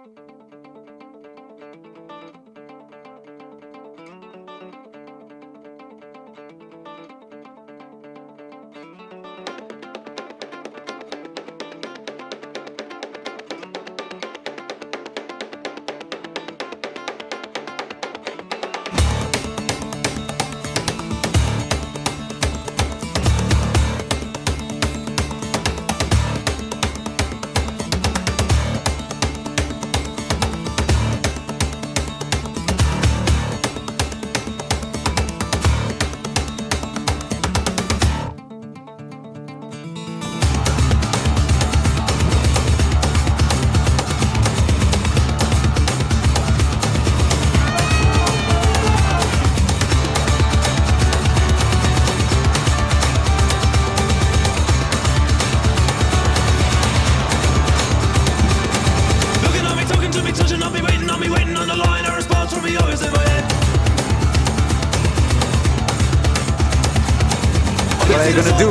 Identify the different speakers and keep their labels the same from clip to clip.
Speaker 1: What are you gonna do?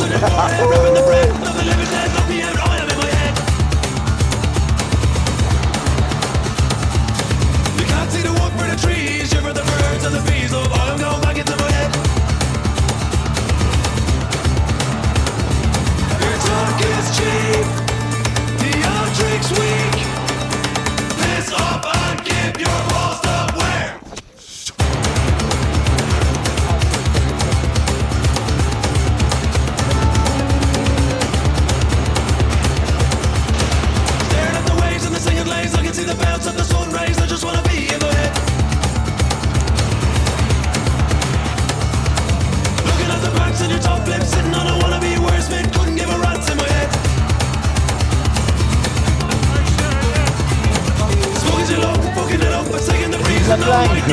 Speaker 2: You can't see the wood for the trees, shiver the birds and the bees. Oh, I'm going back into my head. Your talk is cheap, theatrics weak. Piss up and keep your balls up where? I can see the bounce of the sun rays. I just wanna be in my head. Looking at the backs and your top lips, sitting on a wannabe wordsmith. Couldn't give a rat's in my head. Smoking too low, fucking it up, but taking the breeze.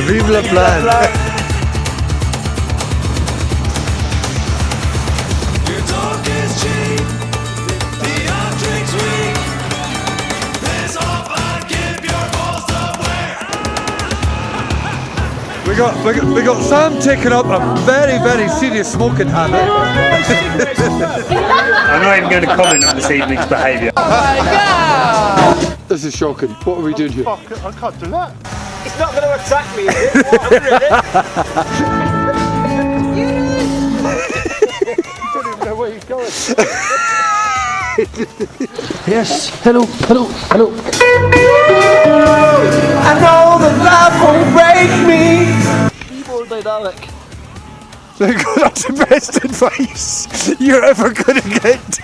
Speaker 1: Vive la plan.
Speaker 2: Your talk is cheap, theatrics weak. Piss off and keep your balls somewhere.
Speaker 1: We got Sam taking up a very serious smoking habit.
Speaker 3: I'm not even going to comment on this evening's behaviour.
Speaker 4: Oh my God!
Speaker 1: This is shocking. What are we doing here?
Speaker 5: Fuck, I can't do that.
Speaker 4: It's not going to attack me, is it?
Speaker 5: I don't even know where you're going.
Speaker 1: Yes. Hello.
Speaker 4: I know that love won't break me. Keyboard dynamic.
Speaker 1: That's the best advice you're ever gonna get.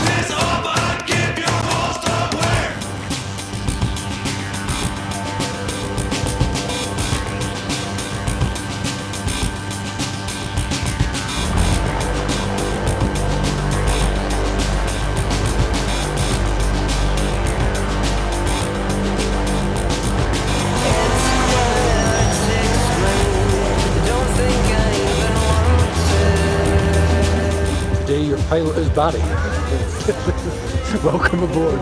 Speaker 2: Piss off and keep your balls somewhere.
Speaker 1: Today your pilot is Barry. Welcome aboard.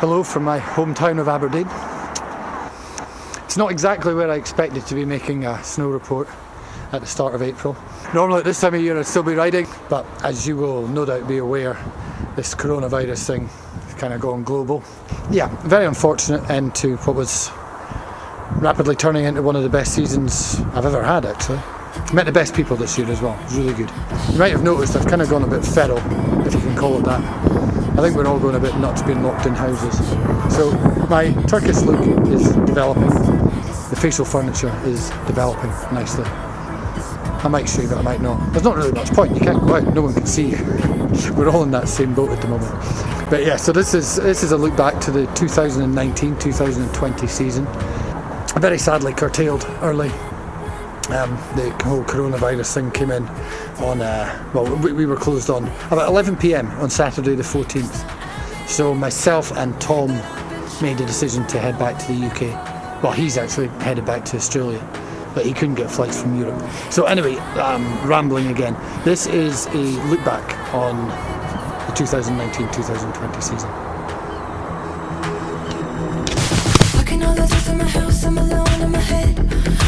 Speaker 1: Hello from my hometown of Aberdeen. It's not exactly where I expected to be making a snow report at the start of April. Normally at this time of year I'd still be riding, but as you will no doubt be aware, this coronavirus thing is kind of gone global. Yeah, very unfortunate end to what was rapidly turning into one of the best seasons I've ever had actually. Met the best people this year as well, it was really good. You might have noticed I've kind of gone a bit feral, if you can call it that. I think we're all going a bit nuts being locked in houses. So my Turkish look is developing. The facial furniture is developing nicely. I might show you, but I might not. There's not really much point, you can't go out, no one can see you. We're all in that same boat at the moment. But yeah, so this is a look back to the 2019-2020 season. Very sadly curtailed early. The whole coronavirus thing came in on, we were closed on about 11 PM on Saturday the 14th. So myself and Tom made a decision to head back to the UK. Well, he's actually headed back to Australia, but he couldn't get flights from Europe. So anyway, rambling again. This is a look back on the 2019-2020 season.
Speaker 6: Looking all the things in my house, I'm alone in my head.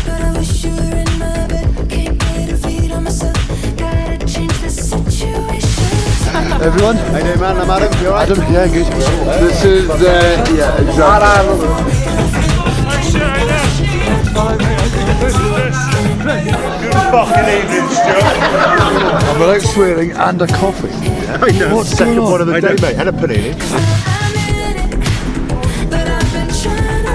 Speaker 6: But I wish you were in my bed. Can't get a read on myself. Gotta change the situation.
Speaker 1: Everyone?
Speaker 5: How you doing, man? I'm Adam. You alright?
Speaker 1: Adam, yeah, good.
Speaker 5: This is, yeah, exactly.
Speaker 3: Good fucking evening, Stuart.
Speaker 1: I'm without swearing and a coffee.
Speaker 5: I know.
Speaker 1: What's
Speaker 5: Second
Speaker 1: going on?
Speaker 5: one of the day, mate. And a panini.
Speaker 6: But I've been trying to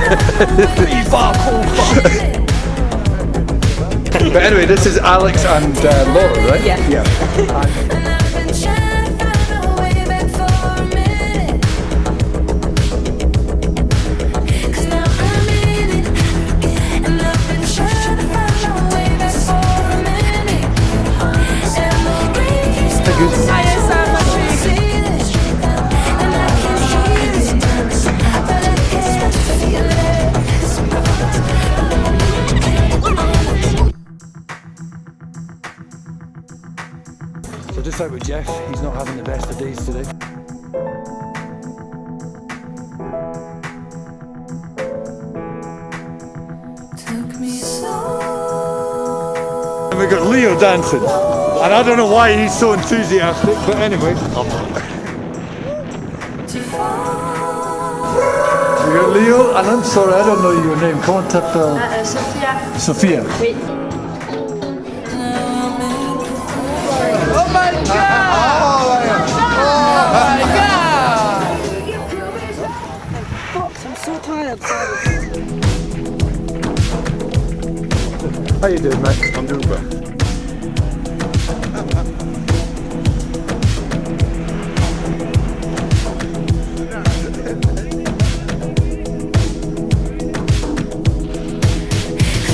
Speaker 1: But anyway, this is Alex and Laura, right?
Speaker 6: Yeah.
Speaker 1: Yeah.
Speaker 6: And I've been trying to find a way back for a minute. 'Cause now I'm in it. And I've been trying to find a way back for a minute. And my brain keeps going silent. And I can hear it, but I can't feel it.
Speaker 1: So just out with Jeff, he's not having the best of days today.
Speaker 6: Took me so
Speaker 1: And we got Leo dancing. And I don't know why he's so enthusiastic, but anyway. We got Leo, and I'm sorry, I don't know your name. Comment t'appelles?
Speaker 7: Sophia.
Speaker 1: Sophia.
Speaker 7: Oui.
Speaker 1: How you doing, mate?
Speaker 5: I'm doing well.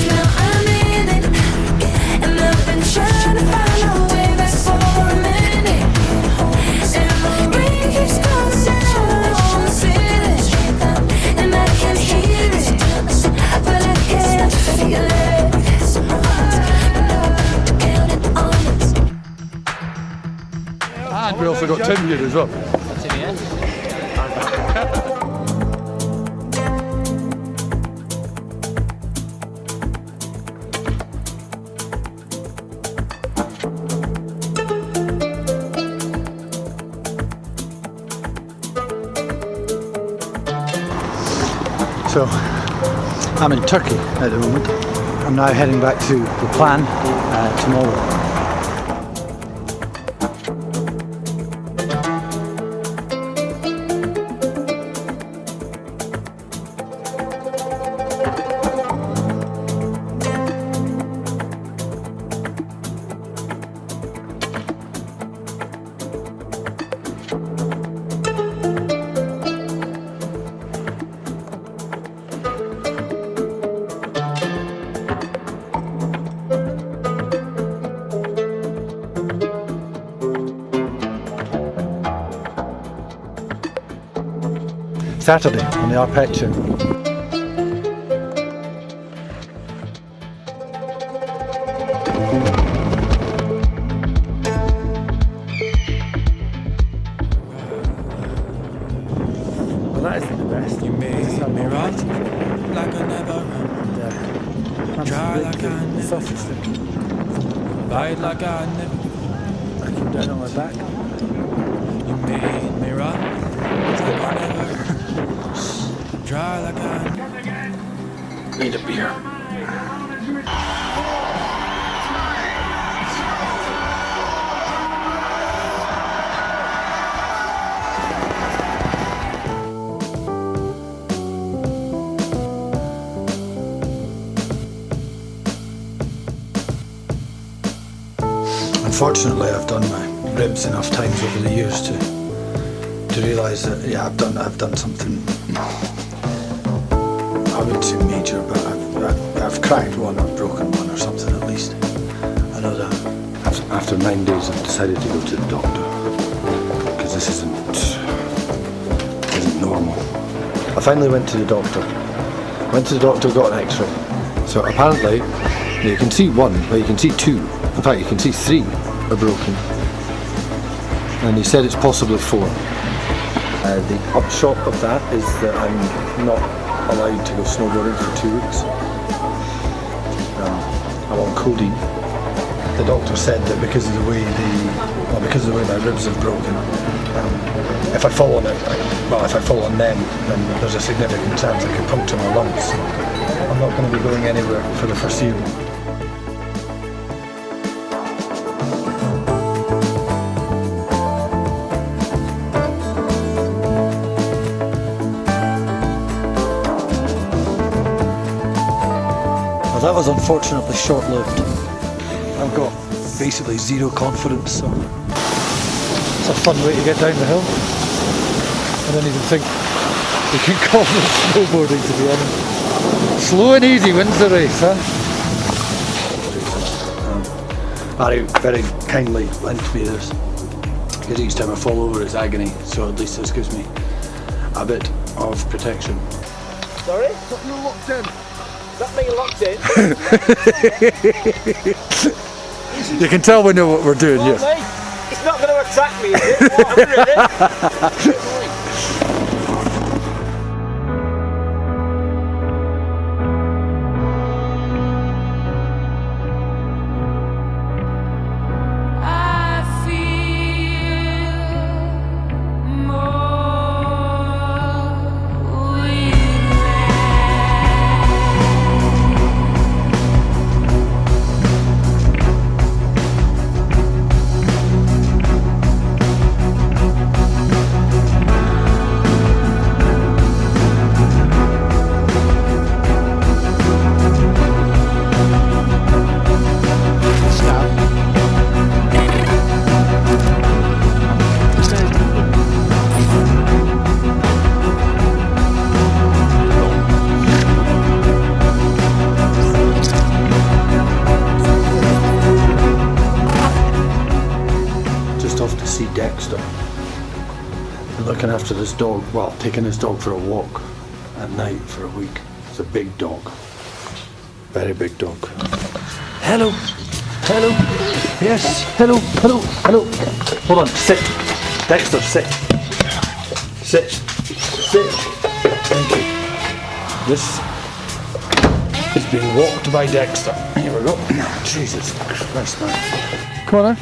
Speaker 6: now I'm in it. And I've been trying to find a way back for a minute. And my brain keeps going silent. I wanna feel it. And I can hear it, but I can't feel it.
Speaker 1: And we also got Tim here as well. So, I'm in Turkey at the moment. I'm now heading back to the plan tomorrow. Saturday on the Arpeggio.
Speaker 4: that isn't the best.
Speaker 2: You made me run like I never run, dry like I never fight like I never.
Speaker 4: I keep down on my back.
Speaker 2: You made me run like I never dry like I
Speaker 4: Need a beer.
Speaker 1: Unfortunately, I've done my ribs enough times over the years to realise that I've done something. I wouldn't say major, but I've cracked one or broken one or something at least. I know that. After 9 days, I've decided to go to the doctor because this isn't normal. I finally went to the doctor. Got an X-ray. So apparently, you can see one, but you can see two. In fact, you can see 3 are broken. And he said it's possibly 4. The upshot of that is that I'm not allowed to go snowboarding for 2 weeks. I'm on codeine. The doctor said that because of the way my ribs have broken, if I fall on them, then there's a significant chance I could puncture my lungs. So I'm not going to be going anywhere for the foreseeable. Well, that was unfortunately short-lived. I've got basically 0 confidence, so it's a fun way to get down the hill. I don't even think you can call it snowboarding, to be honest. Slow and easy wins the race, huh? Barry very kindly lent me this, because each time I fall over it's agony, so at least this gives me a bit of protection.
Speaker 4: Sorry? Got you locked in. Does that mean you're locked in?
Speaker 1: You can tell we know what we're doing here.
Speaker 4: Mate, it's not going to attack me, is it? What, really?
Speaker 6: I feel more
Speaker 1: see Dexter. And looking after this dog, well, taking this dog for a walk at night for a week. It's a big dog. Very big dog. Hello. Hello. Yes. Hello. Hello. Hello. Hold on. Sit. Dexter, sit. Sit. Sit. Thank you. This is being walked by Dexter. Here we go. Jesus Christ, man. Come on, now.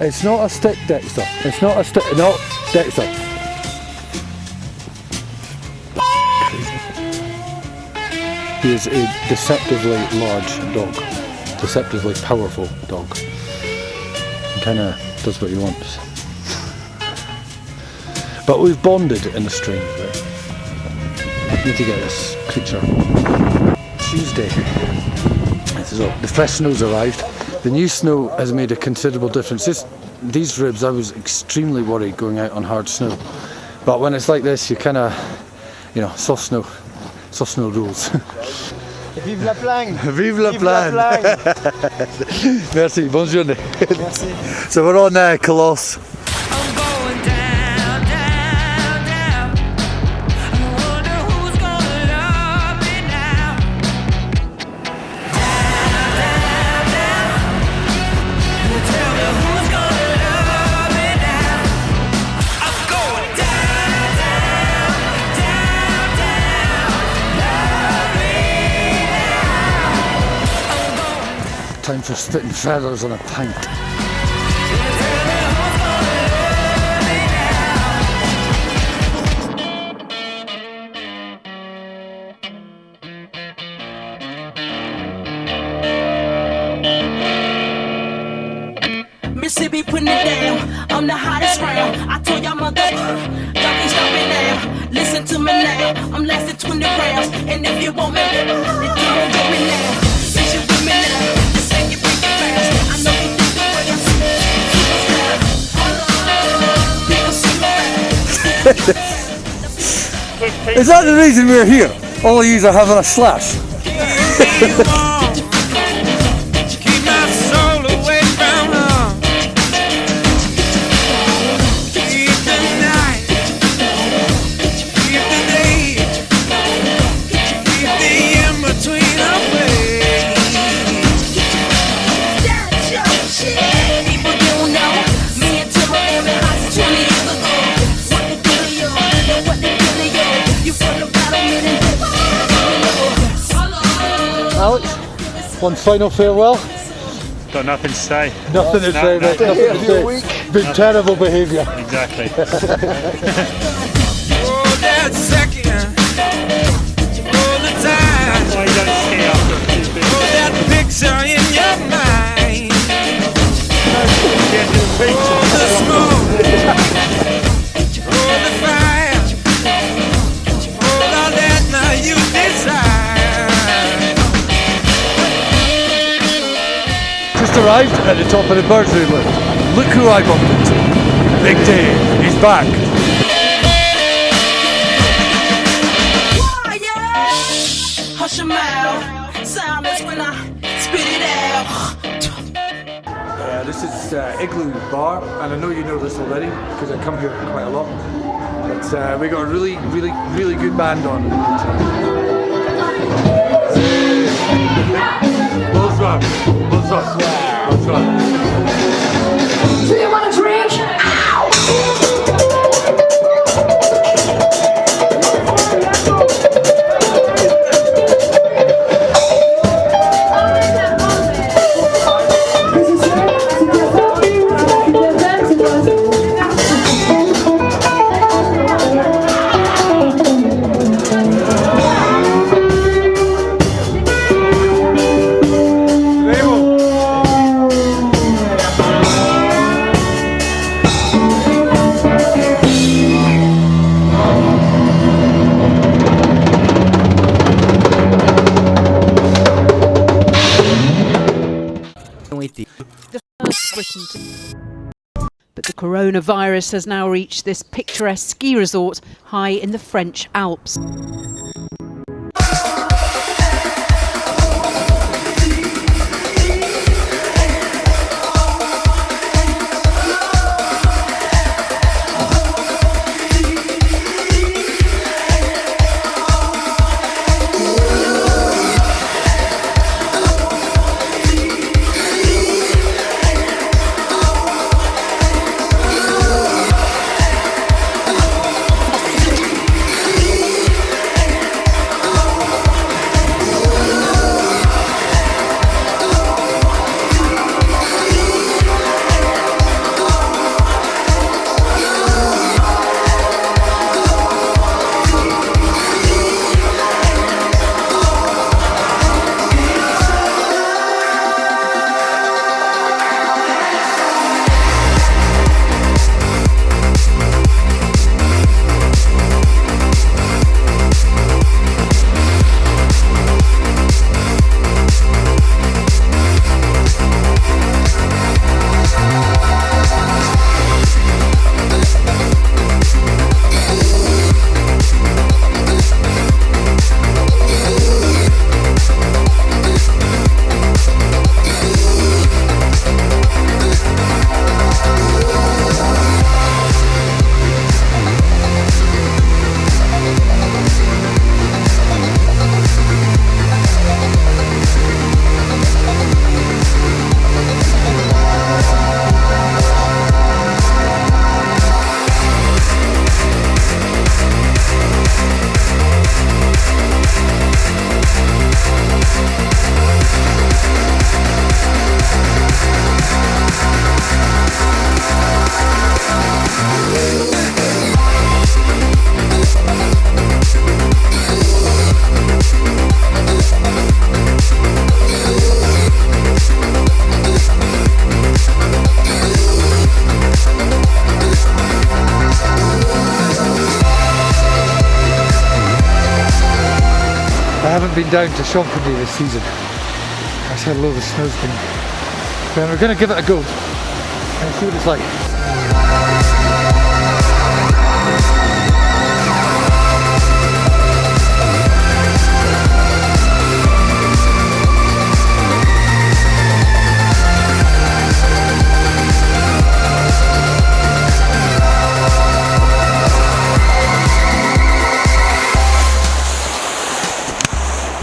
Speaker 1: It's not a stick, Dexter. It's not a stick. No, Dexter. He is a deceptively large dog. Deceptively powerful dog. He kind of does what he wants. But we've bonded in a strange way. I need to get this creature. Tuesday. So the fresh snow's arrived. The new snow has made a considerable difference. These ribs, I was extremely worried going out on hard snow. But when it's like this, you kind of, soft snow rules.
Speaker 4: Vive la plagne!
Speaker 1: Vive la plagne! Merci, bonne journée.
Speaker 4: Merci.
Speaker 1: So we're on Colosse.
Speaker 6: I'm going down, down, down. I wonder who's gonna love me now. Down, down, down. Tell me who's gonna love me now.
Speaker 1: time for spitting feathers on a pint.
Speaker 4: Mississippi putting it down. I'm the hottest round. I told y'all mother, y'all can stop it now. Listen to me now. I'm lasting 20 rounds. And if you want me, then come on with me now. Since you with me now, just say you break it fast. I know you think the way I'm
Speaker 1: Is that the reason we're here? All of yous are having a slash.
Speaker 2: Keep my soul away from home. Keep the night, keep the day, keep the in-between away.
Speaker 4: People don't know me and Timberland been hot since 20 years ago. What the dealio? Know what the dealio? You from the bottom and then
Speaker 1: Alex, one final farewell.
Speaker 3: Got nothing to say.
Speaker 1: Nothing to say, mate.
Speaker 3: nothing.
Speaker 1: Nothing to say. Been terrible behaviour.
Speaker 3: Exactly.
Speaker 2: Oh, that second, all the time.
Speaker 3: Why you don't ski after a few bits?
Speaker 2: Oh, that picture in your mind.
Speaker 3: Get to the beach.
Speaker 2: Oh, the smoke. Oh, the fire. All of that now you desire.
Speaker 1: Just arrived at the top of the Birdsey lift. Look who I bumped into. Big Dave. He's back.
Speaker 4: hush your mouth. Silence when I spit it out.
Speaker 1: This is Igloo Bar, and I know you know this already because I come here quite a lot. But we got a really good band on. Bonsoir. Bonsoir. Bonsoir.
Speaker 7: Do you want a drink?
Speaker 8: But the coronavirus has now reached this picturesque ski resort high in the French Alps.
Speaker 1: haven't been down to Champagny this season. That's how low the snow's been. But we're going to give it a go and see what it's like.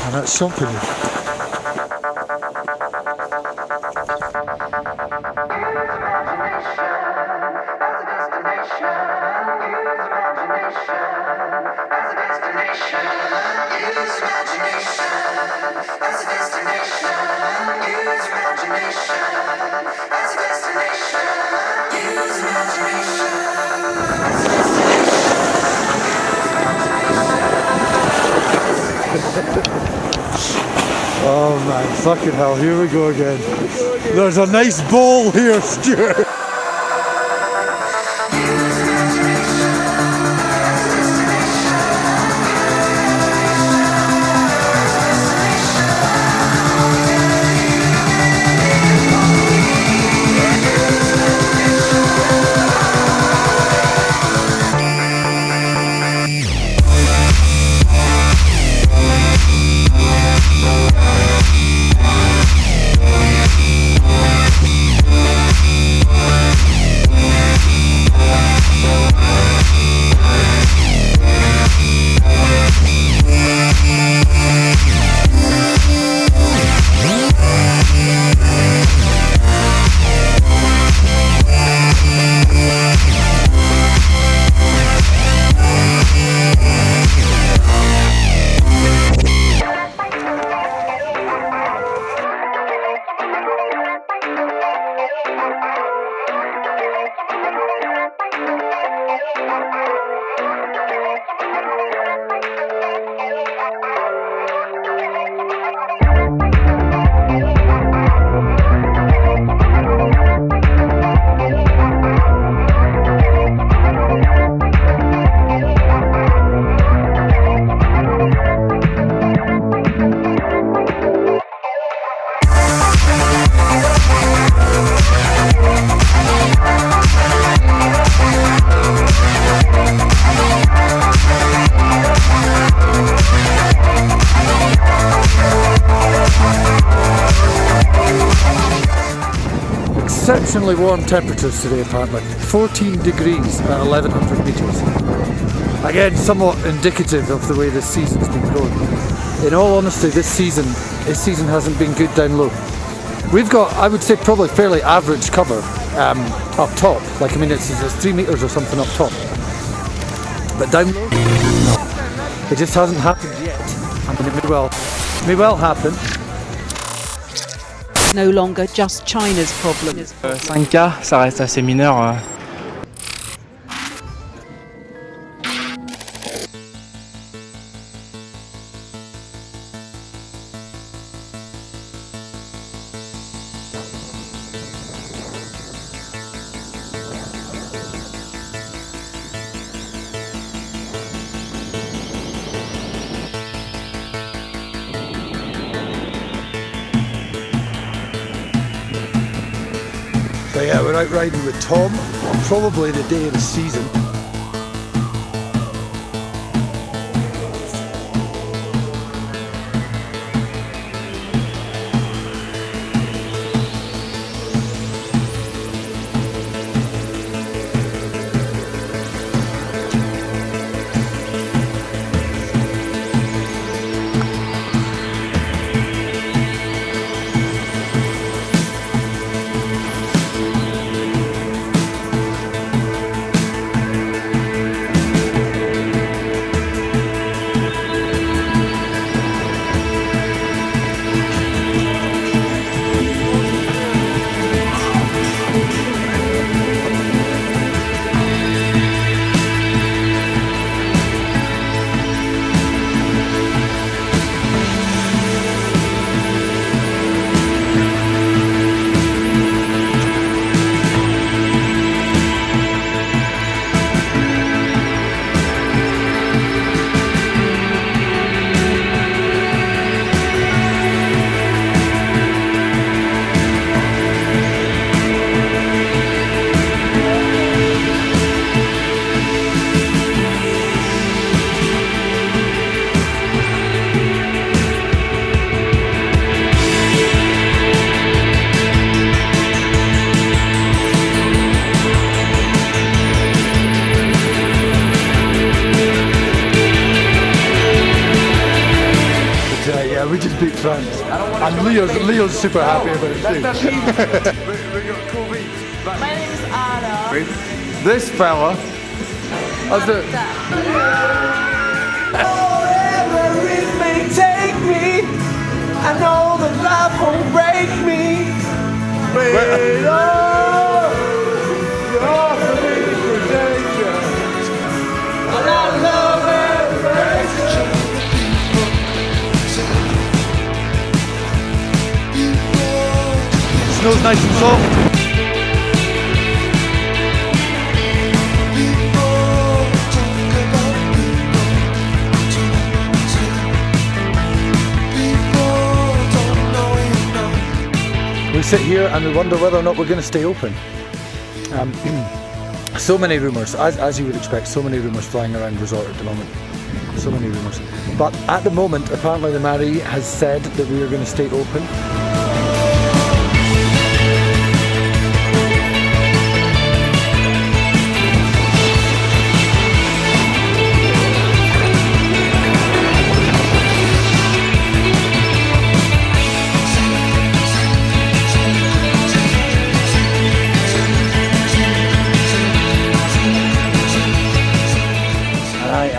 Speaker 1: And that's Champagny. Oh man, fucking hell, here we go again. There's a nice bowl here, Stuart. Exceptionally warm temperatures today apparently. 14 degrees at 1100 metres. Again, somewhat indicative of the way this season's been going. In all honesty, this season hasn't been good down low. We've got, I would say, probably fairly average cover up top. Like, I mean, it's 3 metres or something up top. But down low, no. It just hasn't happened yet. I mean, it may well happen.
Speaker 8: No longer just China's problem.
Speaker 9: 5K, ça reste assez mineur.
Speaker 1: So yeah, we're out riding with Tom, probably the day of the season. speak French. And Leo's super happy about it too.
Speaker 7: My name's Anna.
Speaker 1: This fella, how's it?
Speaker 2: Wherever it may take me, I know that life won't break me. Wait, oh, you're offering protection, and I love it.
Speaker 1: Snow's nice and soft. We sit here and we wonder whether or not we're going to stay open. So many rumours, as you would expect, so many rumours flying around resort at the moment. So many rumours. But at the moment, apparently the Mairie has said that we are going to stay open.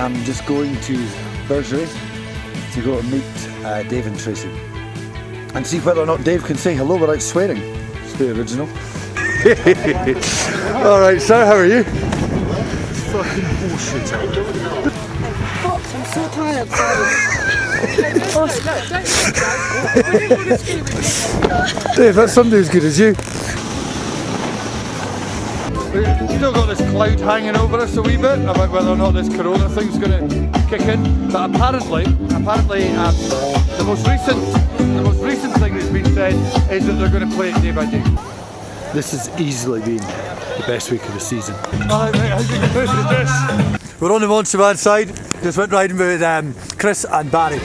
Speaker 1: I'm just going to Bergerie to go to meet Dave and Tracy and see whether or not Dave can say hello without swearing. It's the original. Alright, sir, how are you? Fucking bullshit.
Speaker 7: I'm so tired.
Speaker 1: Dave, that's somebody as good as you. We've still got this cloud hanging over us a wee bit about whether or not this corona thing's going to kick in, but apparently the most recent thing that's been said is that they're going to play it day by day. This has easily been the best week of the season. We're on the Montauban side, just went riding with Chris and Barry.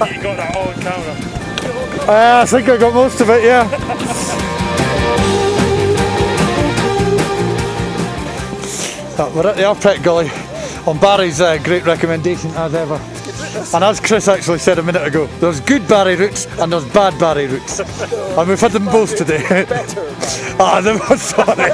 Speaker 3: You got that all on camera.
Speaker 1: I think I got most of it, yeah. We're at the Arpet Gully on Barry's great recommendation as ever. And as Chris actually said a minute ago, there's good Barry routes and there's bad Barry routes. And we've had them both today. Sorry.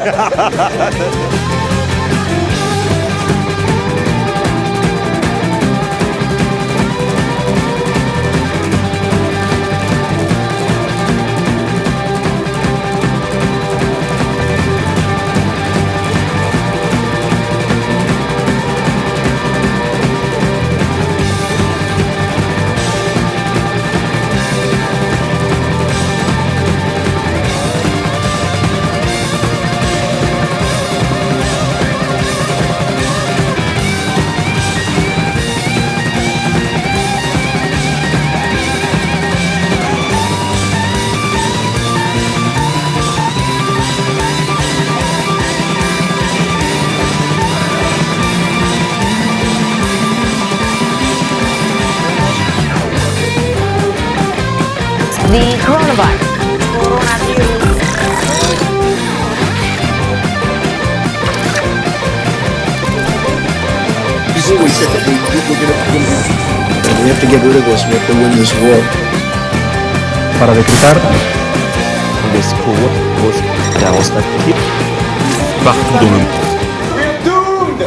Speaker 10: The coronavirus.
Speaker 5: We said that we have to get rid of this. We have to win this war.
Speaker 9: Para decretar les couvre-feux partout dans le monde.
Speaker 2: We're doomed!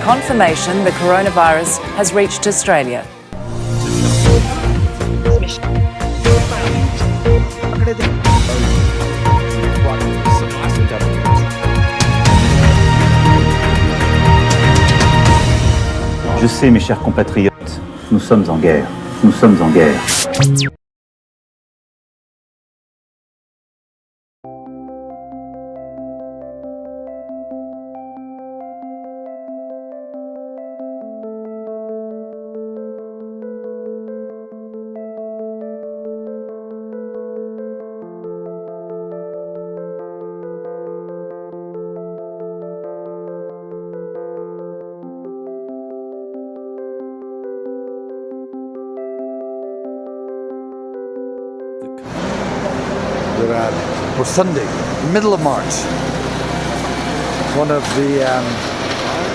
Speaker 10: Confirmation the coronavirus has reached Australia.
Speaker 11: Je sais, mes chers compatriotes, nous sommes en guerre. Nous sommes en guerre.
Speaker 1: was Sunday, middle of March. One of the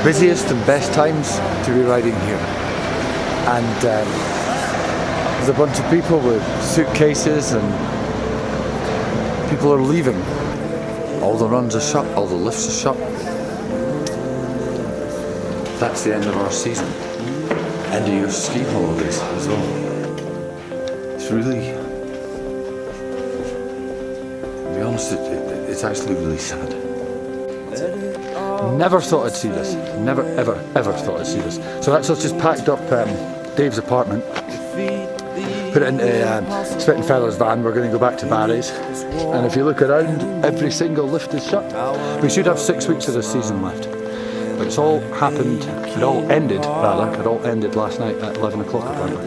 Speaker 1: busiest and best times to be riding here. And there's a bunch of people with suitcases and people are leaving. All the runs are shut, all the lifts are shut. That's the end of our season. End of your ski holidays as well. It's really, to be honest, it's actually really sad. Never thought I'd see this. Never, ever, ever thought I'd see this. So that's us just packed up Dave's apartment, put it into Spit and Feathers van. We're going to go back to Barry's. And if you look around, every single lift is shut. We should have 6 weeks of this season left. But it's all happened, it all ended last night at 11 o'clock apparently.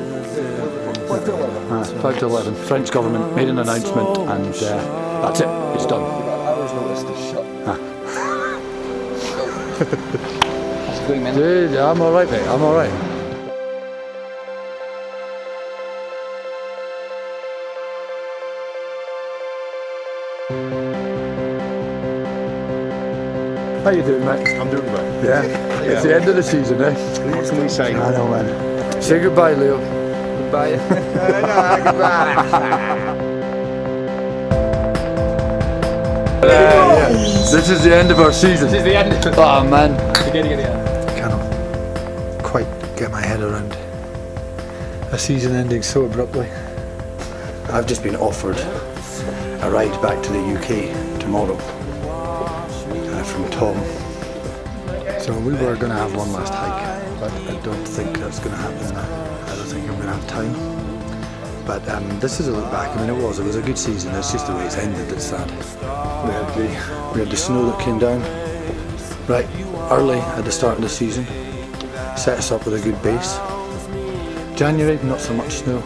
Speaker 1: 5 to 11. French government made an announcement and that's it, it's done. Dude, I'm alright mate, I'm alright. How you doing, mate?
Speaker 12: I'm doing great.
Speaker 1: Yeah? It's the end of the season, eh?
Speaker 12: What can we say?
Speaker 1: I know, man. Say goodbye, Leo. Goodbye. Goodbye. Yeah. This is the end of our season.
Speaker 12: This is the end.
Speaker 1: Oh, man.
Speaker 12: I
Speaker 1: Cannot quite get my head around a season ending so abruptly. I've just been offered a ride back to the UK tomorrow. From Tom. So we were going to have one last hike, but I don't think that's going to happen now. I don't think I'm going to have time. But this is a look back. I mean, it was a good season. It's just the way it's ended that's sad. We had the snow that came down right early at the start of the season. Set us up with a good base. January, not so much snow.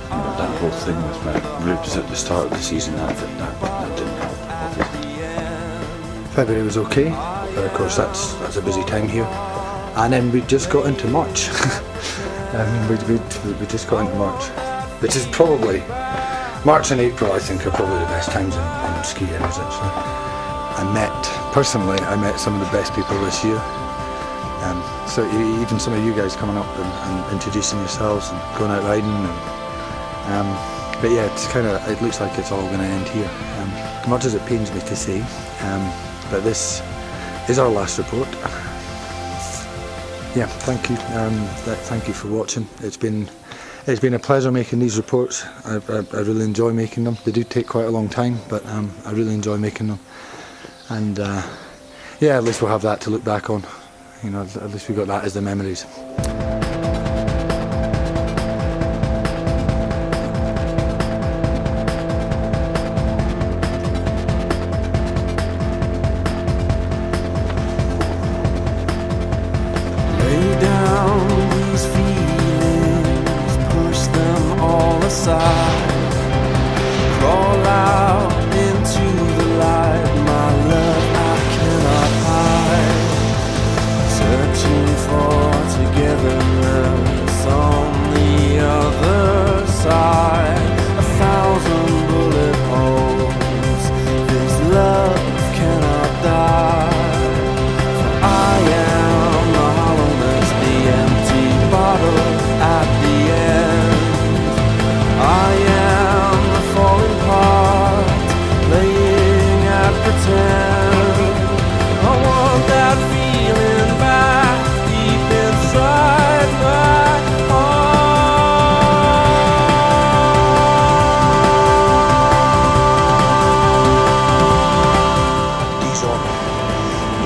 Speaker 1: That whole thing with my ribs at the start of the season, that didn't help. February was okay, but of course that's a busy time here. And then we just got into March. we just got into March, which is probably, March and April I think are probably the best times in ski areas actually. I met some of the best people this year. So even some of you guys coming up and introducing yourselves and going out riding. But yeah, it looks like it's all going to end here. Much as it pains me to say. But this is our last report. Yeah, thank you. Thank you for watching. It's been a pleasure making these reports. I really enjoy making them. They do take quite a long time, but I really enjoy making them. And yeah, at least we'll have that to look back on. You know, at least we got that as the memories.
Speaker 2: Crawl out into the light, my love I cannot hide. Searching for togetherness on the other side. 1,000 bullet holes, this love cannot die. For I am the hollowness, the empty bottle at the end. I am the falling part, laying at pretend. I want that feeling back deep inside my heart.
Speaker 1: These on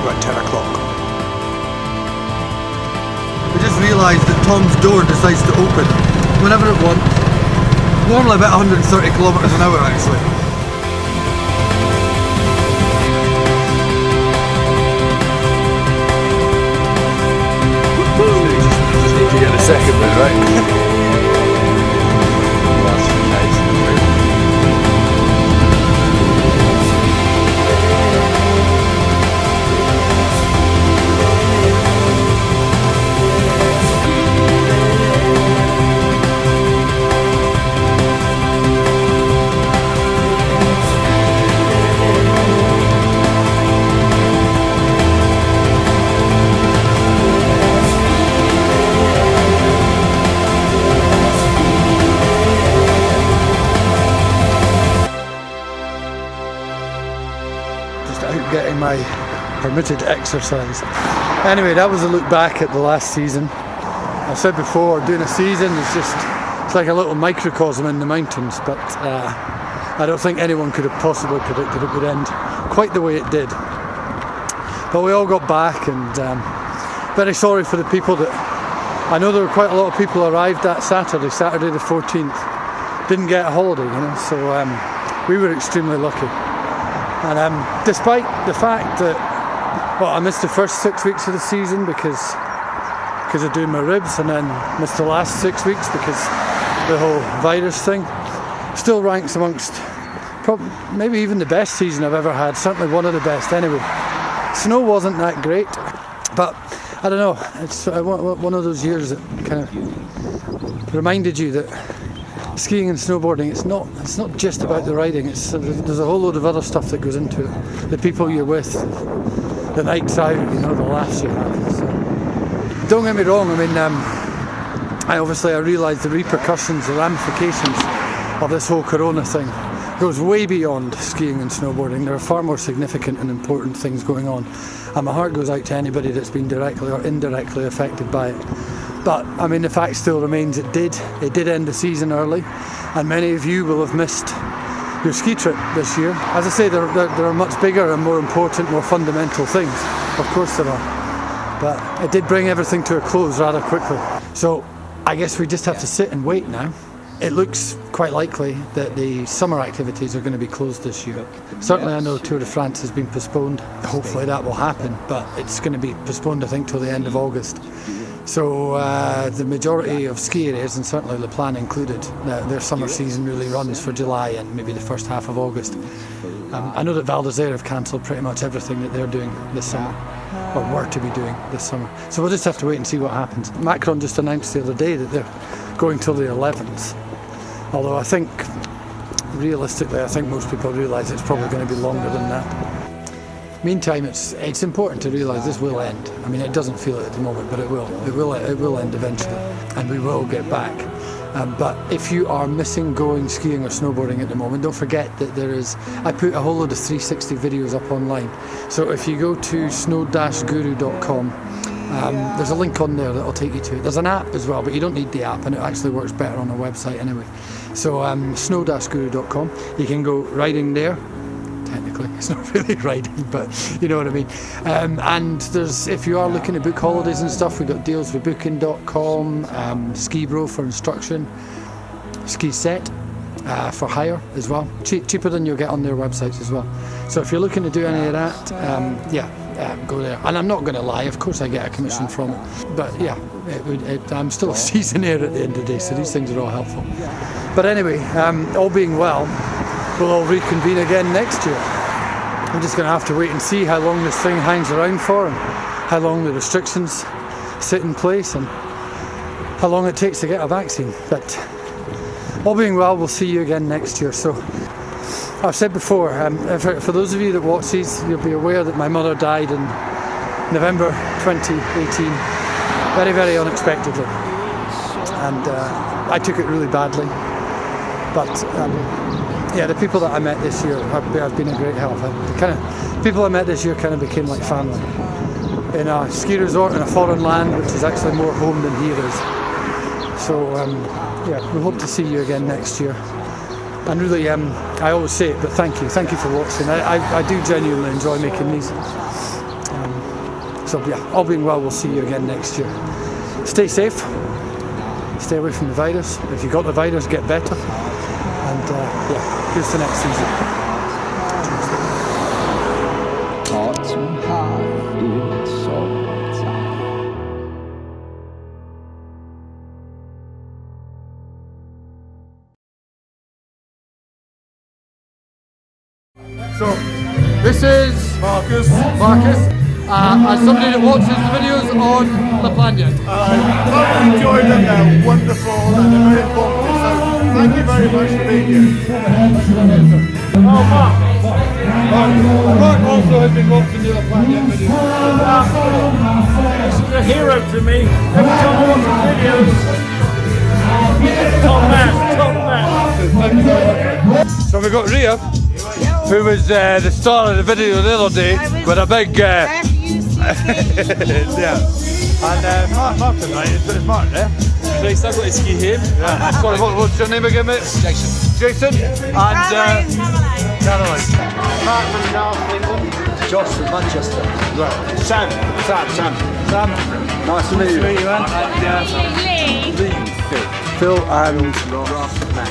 Speaker 1: about 10 o'clock. We just realised that Tom's door decides to open whenever it wants. Normally about 130 kilometres an hour actually. Just need to get a second bit, right? That's nice. my permitted exercise. Anyway, that was a look back at the last season. I've said before, doing a season is it's like a little microcosm in the mountains, but I don't think anyone could have possibly predicted it would end quite the way it did. But we all got back, and very sorry for the people that, I know there were quite a lot of people arrived that Saturday the 14th, didn't get a holiday, you know, so we were extremely lucky. And despite the fact that, well, I missed the first 6 weeks of the season because of doing my ribs, and then missed the last 6 weeks because the whole virus thing, still ranks amongst maybe even the best season I've ever had, certainly one of the best anyway. Snow wasn't that great, but I don't know, it's one of those years that kind of reminded you that skiing and snowboarding, it's not just about the riding, there's a whole load of other stuff that goes into it. The people you're with, the nights out, you know, the laughs you have. So, don't get me wrong, I mean, I realise the repercussions, the ramifications of this whole corona thing goes way beyond skiing and snowboarding. There are far more significant and important things going on, and my heart goes out to anybody that's been directly or indirectly affected by it. But I mean, the fact still remains, it did end the season early, and many of you will have missed your ski trip this year. As I say, there are much bigger and more important, more fundamental things, of course there are, but it did bring everything to a close rather quickly. So I guess we just have to sit and wait now. It looks quite likely that the summer activities are going to be closed this year. Certainly I know Tour de France has been postponed. Hopefully that will happen, but it's going to be postponed, I think, till the end of August. So the majority of ski areas, and certainly Le Plan included, their summer season really runs for July and maybe the first half of August. I know that Val d'Isère have cancelled pretty much everything that they're doing this summer, or were to be doing this summer. So we'll just have to wait and see what happens. Macron just announced the other day that they're going till the 11th. Although I think, realistically, I think most people realise it's probably going to be longer than that. Meantime, it's important to realise this will end. I mean, it doesn't feel it at the moment, but it will. It will end eventually, and we will get back. But if you are missing going skiing or snowboarding at the moment, don't forget that I put a whole load of 360 videos up online. So if you go to snow-guru.com, there's a link on there that will take you to it. There's an app as well, but you don't need the app, and it actually works better on a website anyway. So snow-guru.com, you can go riding there. Technically, it's not really riding, but you know what I mean. And if you are looking to book holidays and stuff, we've got deals with booking.com, Skibro for instruction, Ski Set for hire as well. Cheaper than you'll get on their websites as well. So if you're looking to do any of that, go there. And I'm not going to lie, of course I get a commission from it, but yeah, I'm still a seasonaire at the end of the day, so these things are all helpful. But anyway, all being well, we'll all reconvene again next year. I'm just going to have to wait and see how long this thing hangs around for, and how long the restrictions sit in place, and how long it takes to get a vaccine. But all being well, we'll see you again next year. So I've said before, for those of you that watch these, you'll be aware that my mother died in November 2018, very, very unexpectedly. And I took it really badly. But yeah, the people that I met this year have been a great help. The people I met this year kind of became like family. In a ski resort in a foreign land, which is actually more home than here is. So yeah, we hope to see you again next year. And really, I always say it, but thank you for watching. I do genuinely enjoy making these. So yeah, all being well, we'll see you again next year. Stay safe, stay away from the virus. If you got the virus, get better. And yeah, here's the next season. So, this is Marcus. As somebody that watches the videos on La Plana.
Speaker 12: I've enjoyed them, they're wonderful and they're very informative, so thank you very much for being here.
Speaker 3: Oh, Mark also has been watching the La Plana videos. This is a hero to me. Every time I watch the videos, top man.
Speaker 1: So we've got Ria. who was the star of the video the other day with a big. Yeah. And Martin, mate, it's Martin, eh?
Speaker 3: Nice, I've got to ski home.
Speaker 1: Yeah. Sorry, what's your name again, mate?
Speaker 3: Jason.
Speaker 1: Jason? And Caroline.
Speaker 12: Mark from North England.
Speaker 5: Josh from Manchester.
Speaker 12: Right. Sam.
Speaker 5: Nice to meet you.
Speaker 12: man.
Speaker 1: Phil and
Speaker 12: Max.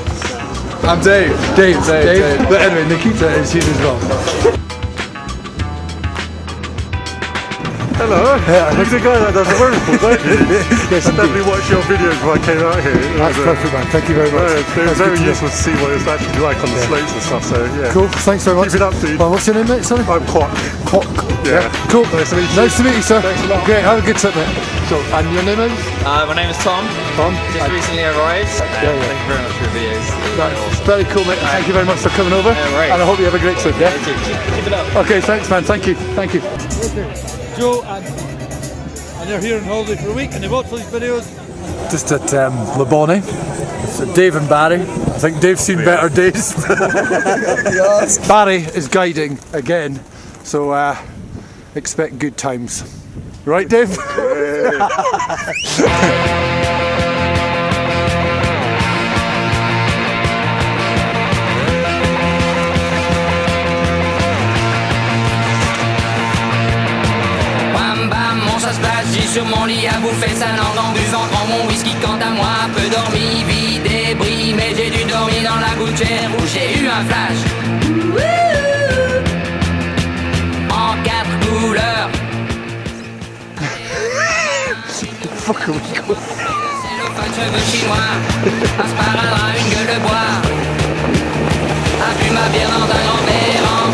Speaker 1: I'm Dave. Dave. But anyway, Nikita is here as well.
Speaker 12: Hello.
Speaker 1: Yeah,
Speaker 12: He's a guy that does the wonderful, don't you?
Speaker 1: Yes,
Speaker 12: I definitely watched your videos when I came out here.
Speaker 1: That's perfect, man. Thank you very much.
Speaker 12: It was very useful to see what it's actually like on the slopes and stuff, so yeah.
Speaker 1: Cool, thanks very much.
Speaker 12: Keep it up, dude.
Speaker 1: Well, what's your name, mate? Sorry?
Speaker 12: I'm Quack.
Speaker 1: Quack.
Speaker 12: Yeah.
Speaker 1: Cool.
Speaker 12: Nice to meet you.
Speaker 1: Nice to meet you, sir.
Speaker 12: Thanks a lot.
Speaker 1: Great, have a good trip, mate. Cool. And your name is?
Speaker 3: My name is Tom.
Speaker 1: Tom.
Speaker 3: Just recently arrived.
Speaker 1: Yeah.
Speaker 3: Thank you very much for your videos.
Speaker 1: That's very cool, mate. Thank you very much for coming over.
Speaker 3: right.
Speaker 1: And I hope you have a great trip, yeah?
Speaker 3: Keep it up.
Speaker 1: Okay, thanks, man. Thank you. Thank you.
Speaker 13: Joe and they're here on holiday for a week and they watch these videos.
Speaker 1: Just at Labonnie. It's Dave and Barry. I think Dave's seen better days. Barry is guiding again, so expect good times. Right, Dave?
Speaker 4: J'ai sur mon lit à bouffer sa langue en buvant grand mon whisky. Quant à moi, peu dormi, vide et bris. Mais j'ai dû dormir dans la gouttière où j'ai eu un flash. En 4 couleurs. C'est le fun cheveux chinois. Un sparadrap, une gueule de bois. A bu ma bière dans un grand verre en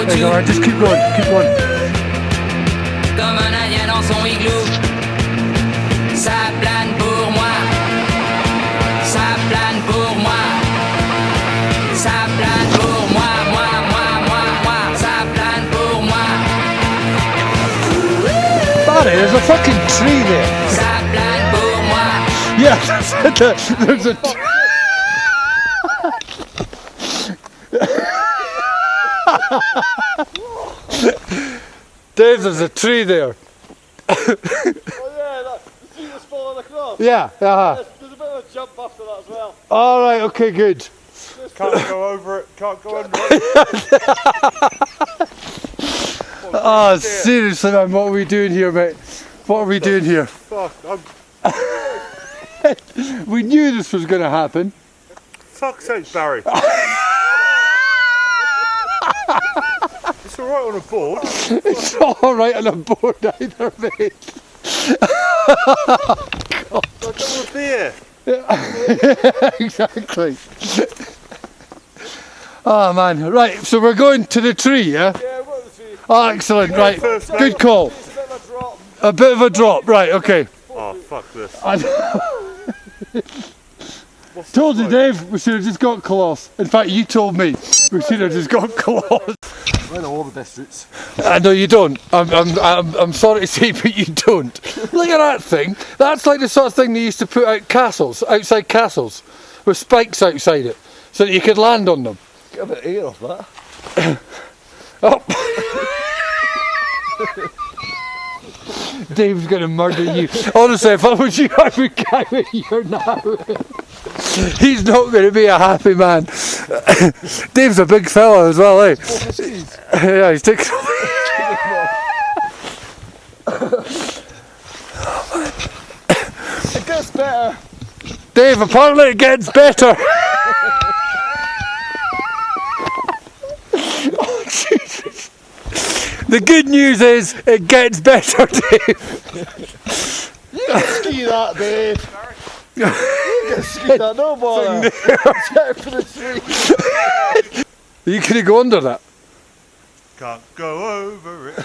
Speaker 4: caoutchouc.
Speaker 1: Alright, just keep going, keep going.
Speaker 4: Comme un indien dans son igloo. Ça plane pour moi. Ça plane pour moi. Ça plane pour moi. Moi. Ça plane pour moi.
Speaker 1: Barry, there's a fucking tree there.
Speaker 4: Ça plane pour moi.
Speaker 1: Yeah, there's a tree. Dave, there's a tree there.
Speaker 12: Oh yeah, you see what's falling across?
Speaker 1: Yeah,
Speaker 12: There's a bit of a jump after that as well.
Speaker 1: Alright, okay, good.
Speaker 12: Can't go over it, can't go under it.
Speaker 1: Oh, seriously, man, what are we doing here, mate? What are we doing here?
Speaker 12: Fuck,
Speaker 1: We knew this was going to happen.
Speaker 12: fuck's sake, Barry. It's alright on a board.
Speaker 1: It's not alright on a board either, mate.
Speaker 12: I don't want to be here.
Speaker 1: Exactly. Oh man, right, so we're going to the tree, yeah?
Speaker 12: Yeah, what was he?
Speaker 1: Oh, excellent, right,
Speaker 12: First, mate.
Speaker 1: good call.
Speaker 12: It's a bit of a drop.
Speaker 1: A bit of a drop, right, okay.
Speaker 12: Oh, fuck this.
Speaker 1: Told you, Dave, we should have just got cloth. In fact, you told me we should have just got cloth.
Speaker 5: I know all the best routes.
Speaker 1: I know you don't. I'm sorry to say, but you don't. Look at that thing. That's like the sort of thing they used to put out castles, outside castles, with spikes outside it, so that you could land on them.
Speaker 5: Get a bit of air off that.
Speaker 1: Oh. Dave's gonna murder you. Honestly, if I was you, I would carry you now. He's not going to be a happy man. Dave's a big fella as well, eh? Yeah, he's taking.
Speaker 12: It gets better.
Speaker 1: Dave, apparently it gets better. Oh, Jesus. The good news is it gets better, Dave.
Speaker 12: You can ski that, Dave. You can ski that, no bother. For the tree.
Speaker 1: Are you going to go under that?
Speaker 12: Can't go over it.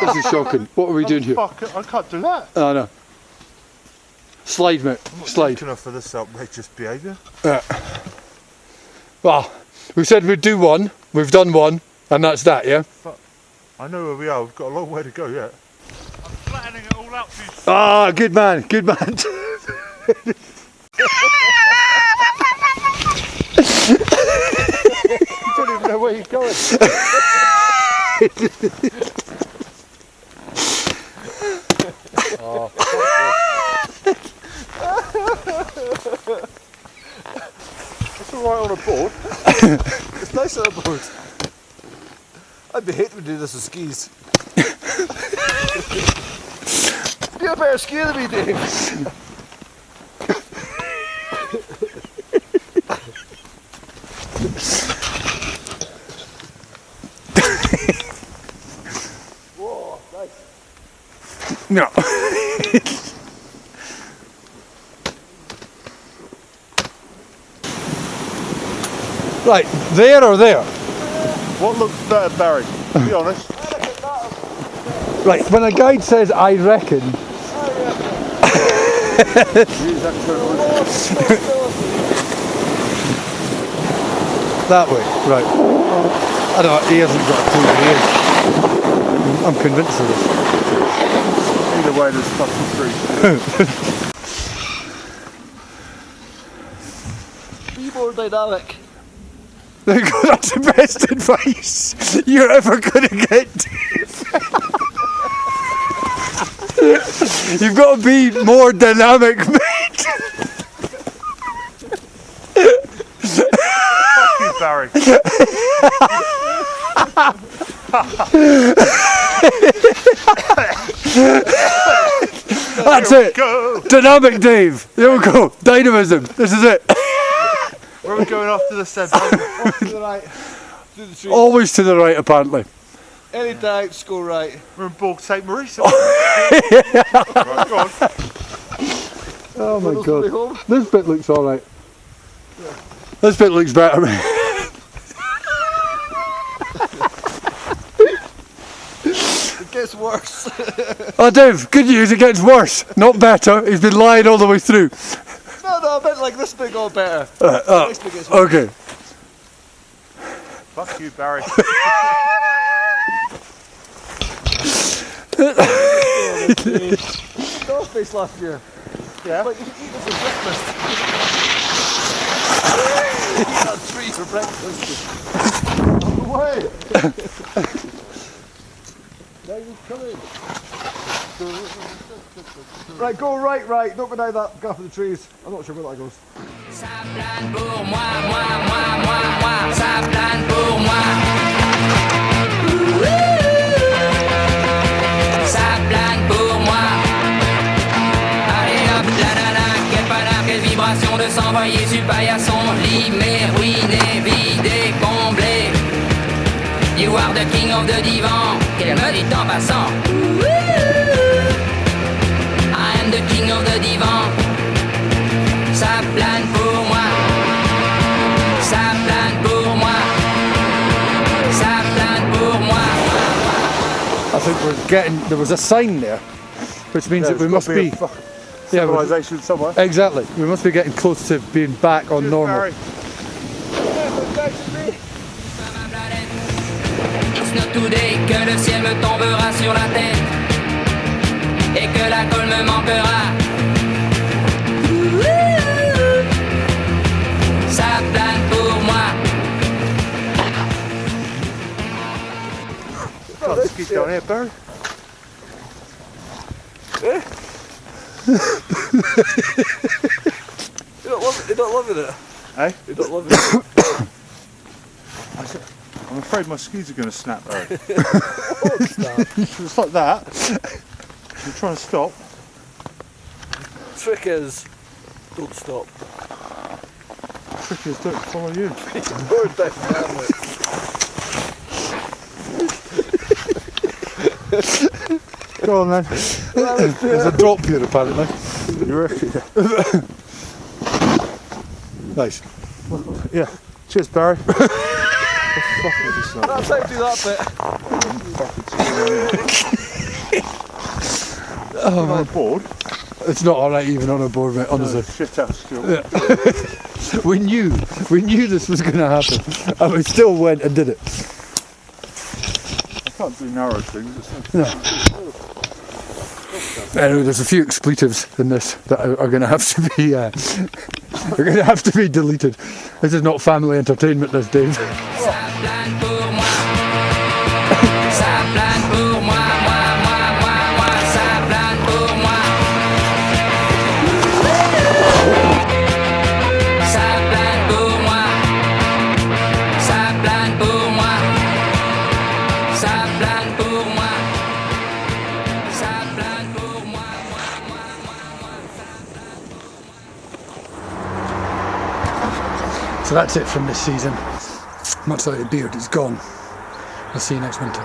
Speaker 1: This is shocking. What are we doing here?
Speaker 12: Fuck it, I can't do that.
Speaker 1: Oh no. Slide, mate. Slide.
Speaker 12: Good enough for this outrageous behaviour.
Speaker 1: Yeah. Well, we said we'd do one. We've done one, and that's that, yeah?
Speaker 12: I know where we are. We've got a long way to go yet. I'm flattening it all out for you.
Speaker 1: Ah, good man. Good man.
Speaker 12: Where are you going? Oh, it's alright on a board. It's nice on a board. I'd be hating to do this with skis. You're a better skier than me, Dave. Whoa, nice.
Speaker 1: No. Right, there or there?
Speaker 12: What looks better, Barry? To be honest.
Speaker 1: Right, when a guide says I reckon, that way, right. I don't know, he hasn't got a clue where he is. I'm convinced of this.
Speaker 12: Either way, there's fucking three. Be more dynamic.
Speaker 1: That's the best advice you're ever going to get. You've got to be more dynamic, mate.
Speaker 12: Fuck you, Barry.
Speaker 1: That's it.
Speaker 12: Go.
Speaker 1: Dynamic Dave. There we go. Dynamism. This is it.
Speaker 12: Where are we going after this then? Off to the right. To the tree.
Speaker 1: Always to the right, apparently.
Speaker 12: Any doubts, go right. We're in Borg St. Maurice. Right, go on.
Speaker 1: Oh my
Speaker 12: Way
Speaker 1: god.
Speaker 12: home.
Speaker 1: This bit looks alright. Yeah. This bit looks better.
Speaker 12: It gets worse.
Speaker 1: Oh Dave, good news, it gets worse. Not better. He's been lying all the way through.
Speaker 12: No, a bit like this bit got better. This bit gets worse.
Speaker 1: Okay.
Speaker 12: Fuck you, Barry. North Face last year. Yeah. Like you could eat this for breakfast. Eat that tree for breakfast. On the way. Now you're coming. Right, go right. Don't go down that gap of the trees. I'm not sure where that goes.
Speaker 4: Ça plane pour moi, ça plane pour moi. Ça plane pour moi. Allez hop, la nana, quel panard, quelle vibration de s'envoyer sur paillasson. Limé, ruiné, vidé, comblé. You are the king of the divan, qu'elle me dit en passant. I am the king of the divan. Ça plane pour moi. Ça plane pour moi. Ça plane pour moi.
Speaker 1: I think we're getting, there was a sign there, which means that we must be,
Speaker 12: civilization somewhere.
Speaker 1: Exactly, we must be getting close to being back on normal.
Speaker 12: Barry.
Speaker 4: It's not today que le ciel me tombera sur la tête et que la colle me manquera. Ça plane pour moi.
Speaker 12: Let's keep down here, Barry. You're not loving it? Eh? You're not loving it? I'm afraid my skis are going to snap, Barry. It's like that. I'm trying to stop. Trick is, don't stop. Trick is, don't follow you.
Speaker 1: Go on then. There's a drop here apparently.
Speaker 12: You reckon?
Speaker 1: Nice.
Speaker 12: Yeah. Cheers, Barry.
Speaker 7: That's how to do that bit.
Speaker 1: Oh man.
Speaker 12: On a board?
Speaker 1: It's not alright even on a board, mate, honestly.
Speaker 12: Shit out still.
Speaker 1: Yeah. we knew this was going to happen, and we still went and did it.
Speaker 12: I can't do narrow things.
Speaker 1: No. Anyway, there's a few expletives in this that are going to have to be are going to have to be deleted. This is not family entertainment, this, Dave.
Speaker 4: plane pour moi. Ça plane pour moi, moi, ça plane pour moi. Ça plane pour moi. Ça plane pour moi. Ça plane pour moi. Ça plane pour moi.
Speaker 1: So that's it from this season. Much like the beard, it's gone. I'll see you next winter.